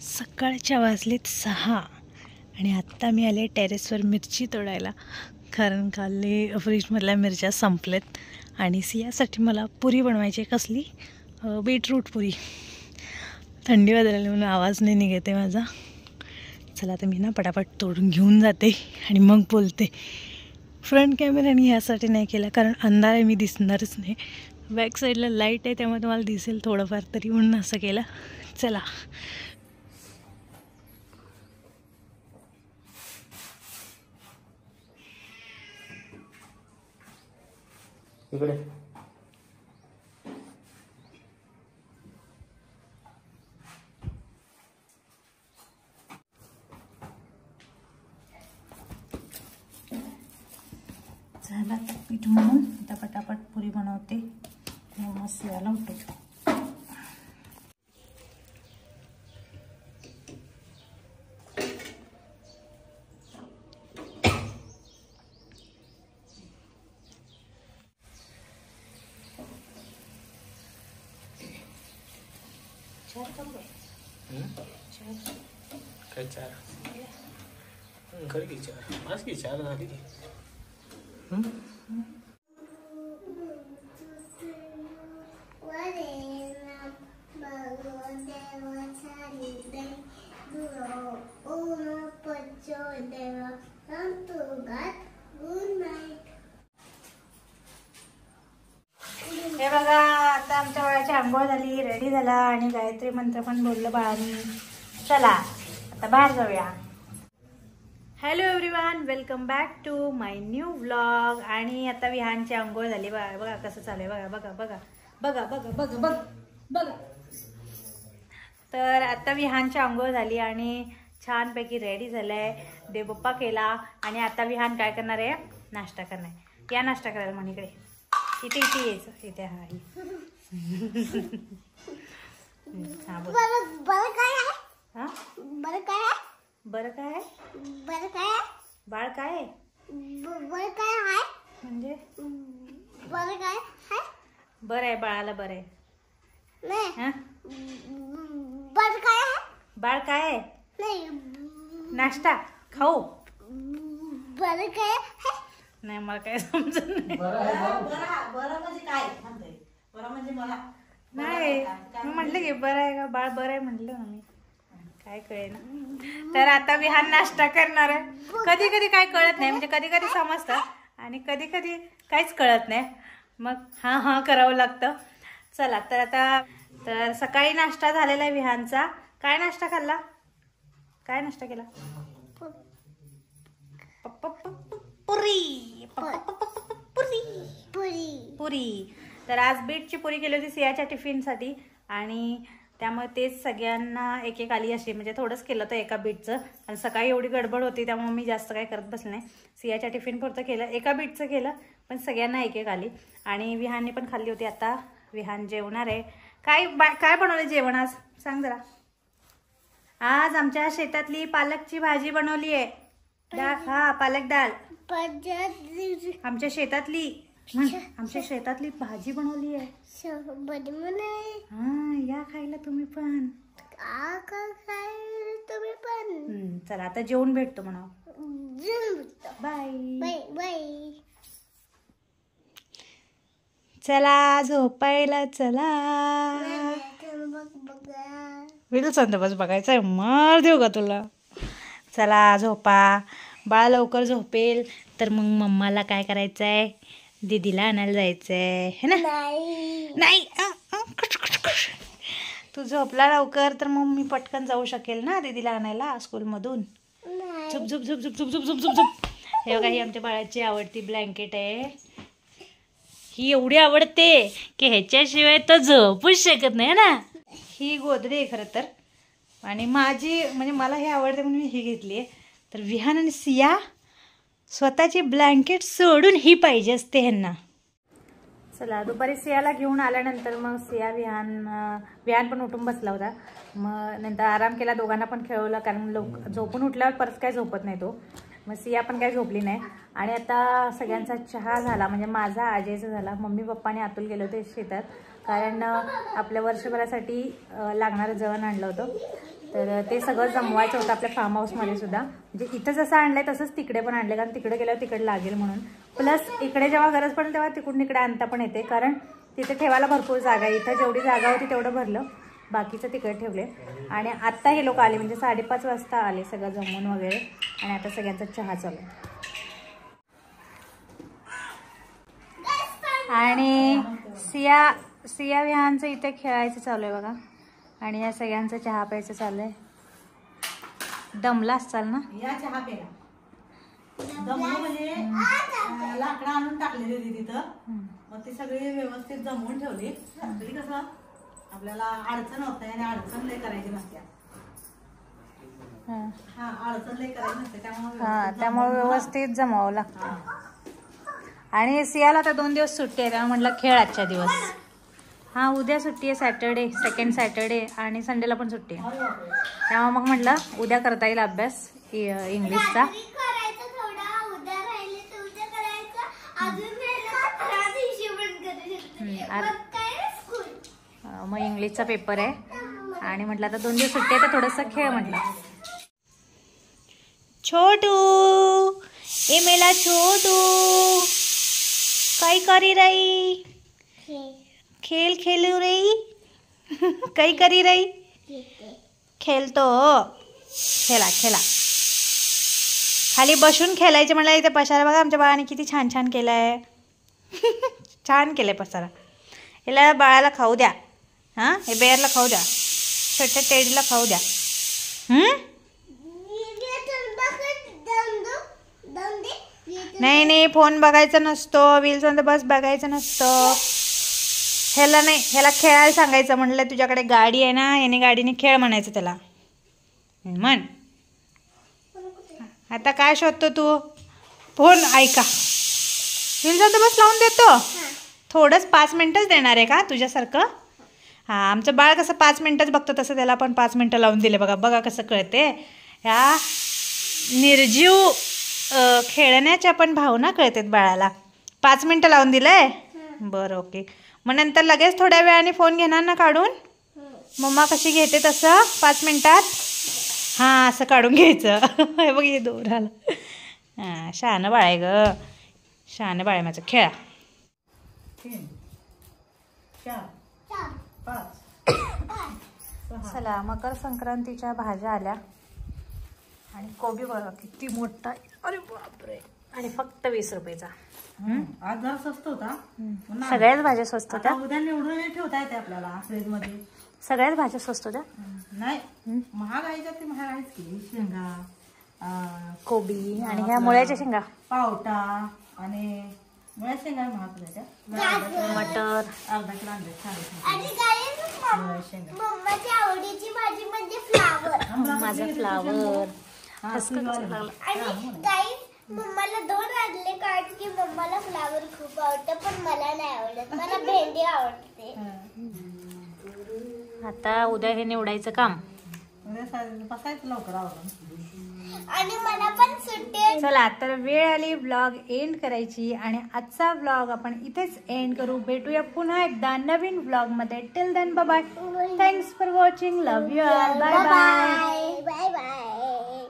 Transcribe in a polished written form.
सकाळच्या वाजलेत 6 आणि आत्ता मी आले टेरेसवर मिरची तोडायला, कारण काल फ्रीजमधल्या मिरच्या संपलेत आणि सियासाठी मला पुरी बनवायची. कसली? बीटरूट पुरी. थंडी वाजली म्हणून आवाज नाही निघते माझा. चला तर मी ना पटापट तोडून घेऊन जाते आणि मग बोलते. फ्रंट कॅमेराने यासाठी नाही केला कारण अंधार आहे, मी दिसणारच नाही. बॅक साईडला लाईट आहे त्यामुळे तुम्हाला दिसेल थोडंफार तरी, म्हणून असं केलं. चला इकडे झाला पीठ म्हणून आता पटापट पुरी बनवते. मस्त याला उठवतो. काय चार खरी की चार आज की चार झाली की हे बघा, आता आमच्या बाळाची आंघोळ झाली, रेडी झाला आणि गायत्री मंत्र पण बोललं बाळांनी. चला आता बाहेर जाऊया. Hello everyone, welcome back to my new vlog. आणि आता विहानची आंघोळ झाली. बघा बघा कसं चालू आहे. बघा बघा बघा बघा बघा बघा बघा बघा. तर आता विहानची आंघोळ झाली आणि छानपैकी रेडी झालाय. देवबाप्पा केला आणि आता विहान काय करणार आहे? नाश्ता करणार. या नाश्ता करायला म्हण इकडे. इथे इथे यायचं. इथे हा बरं काय आहे? हा बरं काय आहे? बरं काय आहे? बरं काय आहे? बाळ काय आहे? बरं काय आहे? म्हणजे बरं काय आहे? बरं आहे, बाळाला बरं आहे. नाही. हा बरं काय आहे? बाळ काय आहे? नाही. नाश्ता खाऊ. बरं काय आहे? नाही मला काय समजत नाही. बरं म्हणजे काय म्हणते? बरं म्हणजे मला नाही मी म्हटलं की बरं आहे का बाळ? बरं आहे म्हटलं ना मी. काय कळेना. तर आता विहान नाश्ता करणार आहे. कधी कधी काय कळत नाही, म्हणजे कधी कधी समजतं आणि कधी कधी काहीच कळत नाही, मग हां हां करावं लागतं. चला तर आता तर सकाळी नाश्ता झालेला आहे विहानचा. काय नाश्ता खाल्ला? काय नाश्ता केला? पुरी पुरी पुरी. पुरी. तर आज बीटची पुरी केली होती सियाच्या टिफिनसाठी आणि त्यामुळे तेच सगळ्यांना एक एक आली अशी, म्हणजे थोडंच केलं होतं एका बीटचं. आणि सकाळी एवढी गडबड होती त्यामुळे मी जास्त काय करत बसले नाही. सियाच्या टिफिन पुरतं केलं, एका बीटचं केलं, पण सगळ्यांना एक एक आली आणि विहानने पण खाल्ली होती. आता विहान जेवणार आहे. काय बनवलं जेवण आज? सांग जरा. आज आमच्या शेतातली पालकची भाजी बनवली आहे. हा पालक डाळ. आमच्या शेतातली आमच्या शेतातली भाजी बनवली आहे. हा या खायला तुम्ही पण. तुम्ही पण. चला आता जेवून भेटतो म्हणा. Bye bye bye. चला झोपायला चला. विल्सन तर बस बघायचंय. मार देऊ का तुला? चला झोपा. बाळ लवकर झोपेल तर मग मम्माला काय करायचंय? दीदीला आणायला जायचंय है ना? नाही तू झोपला लवकर तर मग मी पटकन जाऊ शकेल ना दीदीला आणायला स्कूलमधून. झुप झुप झुप झुप झुप झुप झुप झुप झुप. हे बघा, ही आमच्या बाळाची आवडती ब्लँकेट आहे. ही एवढी आवडते की ह्याच्याशिवाय तर झोपूच शकत नाही ना. ही गोदडी आहे खरं तर, आणि माझी म्हणजे मला हे आवडते म्हणून मी ही घेतली आहे. तर विहान आणि सिया स्वतःची ब्लँकेट सोडून ही पाहिजे असते ह्यांना. चला दुपारी सियाला घेऊन आल्यानंतर मग सिया विहान पण उठून बसला होता. मग नंतर आराम केला, दोघांना पण खेळवलं, कारण झोपून उठल्यावर परत काय झोपत नाही तो. मग सिया पण काय झोपली नाही. आणि आता सगळ्यांचा चहा झाला, म्हणजे माझा अजयचा झाला. मम्मी पप्पाने आतुल गेले होते शेतात, कारण आपल्या वर्षभरासाठी लागणारं जेवण आणलं होतं. तर ते सगळं जमवायचं होतं आपल्या फार्म हाऊसमध्ये सुद्धा. म्हणजे इथं जसं आणलंय तसंच तिकडे पण आणले, कारण तिकडे गेल्यावर तिकडे लागेल म्हणून. प्लस इकडे जेव्हा गरज पडेल तेव्हा तिकडून इकडे आणता पण येते, कारण तिथे ठेवायला भरपूर जागा आहे. इथं जेवढी जागा होती तेवढं भरलं, बाकीचं तिकडे ठेवले. आणि आत्ता हे लोक आले, म्हणजे 5:30 वाजता आले सगळं जमवून वगैरे. आणि आता सगळ्यांचा चहा चालू आहे. आणि सिया विहानचं इथे खेळायचं चालू आहे बघा. आणि या सगळ्यांचं चहा प्यायचं चालू आहे. दमला असचाल ना? या चहा प्यायला जमवून म्हणजे लाकडं आणून टाकलेली होती तिथं, मग ते सगळे व्यवस्थित जमवून ठेवले. तरी कसं आपल्याला अडचण होत नाही आणि अडचण लय करायची नसते. अडचण लय करायची नसते, त्यामुळे व्यवस्थित जमावं लागतं. आणि सियाला आता 2 दिवस सुट्टी आहे, त्यामुळे म्हटलं खेळ आजच्या दिवस. हा, उद्या सुट्टी आहे, सॅटर्डे, सेकंड सॅटर्डे, आणि संडेला पण सुट्टी आहे. त्यामुळे मग म्हटलं उद्या करता येईल अभ्यास इंग्लिशचा. मग इंग्लिशचा पेपर आहे, आणि म्हटलं आता 2 दिवस सुट्टी आहे तर थोडंसं खेळ म्हटलं. छोटू, ए मेला छोटू, काय करी रही? खेल खेलू रही? काही करी रही? खेळतो. खेळा खेळा. खाली बसून खेळायचे म्हणलं. इथे पसारा बघा आमच्या बाळाने किती छान छान केलाय. छान केलंय पसारा. याला बाळाला खाऊ द्या. हां, हे बेअरला खाऊ द्या, छोट्या टेडीला खाऊ द्या. नाही नाही, फोन बघायचा नसतो, व्हील्समध्ये बस बघायचं नसतं. ह्याला नाही, ह्याला खेळायला सांगायचं. म्हणलं तुझ्याकडे गाडी आहे ना, याने गाडीने खेळ म्हणायचं त्याला. म्हण. आता काय शोधतो तू? फोन ऐका. व्हील्समध्ये बस लावून देतो. थोडंच 5 मिनिटच देणार आहे का तुझ्यासारखं? हां, आमचं बाळ कसं 5 मिनिटच बघतं, तसं त्याला पण 5 मिनिटं लावून दिले. बघा बघा कसं कळते. ह्या निर्जीव खेळण्याच्या पण भावना कळतात बाळाला. 5 मिनिटं लावून दिलंय. बरं, ओके. मग नंतर लगेच थोड्या वेळाने फोन घेणार ना काढून? मम्मा कशी घेते तसं 5 मिनिटात? हां, असं काढून घ्यायचं. हे बघ, हे दूर आलं. हां, शहाणं बाळ आहे ग, शहाणं बाळ आहे माझं. खेळा. 3 4 5. चला, मकर संक्रांतीच्या भाज्या आल्या. आणि कोबी बघा किती मोठा आहे. अरे बापरे. आणि फक्त 20 रुपयाचा. आज जरा स्वस्त होता. सगळ्याच भाज्या स्वस्त होत्या. उद्या निवडून ठेवता येते आपल्याला फ्रीज मध्ये. सगळ्याच भाज्या स्वस्त होत्या. नाही, महागाईच्या ते महागाईच की. शेंगा, कोबी, आणि ह्या मुळ्याच्या शेंगा, पावटा, आणि मुळ्या शेंगा महाग होत्या. मटर. अर्धा किलो आणले. आणि मम्माची आवडीची भाजी म्हणजे फ्लावर. माझा फ्लावर. आणि गाईस, मम्माला 2 आणले कारण की मम्माला फ्लावर खूप आवडतं, पण मला नाही आवडत. मला भेंडी आवडते. आता उद्या हे निवडायचं काम. बसायचं लवकर आवडून. आणि मला पण सुट्टी आहे. चला, तर वेळ आली व्लॉग एंड करायची, आणि आजचा व्लॉग आपण इथेच एंड करू. भेटूया पुन्हा एकदा नवीन व्लॉग मध्ये. Till then bye bye. Thanks for watching. Love you all. Bye bye. Bye bye.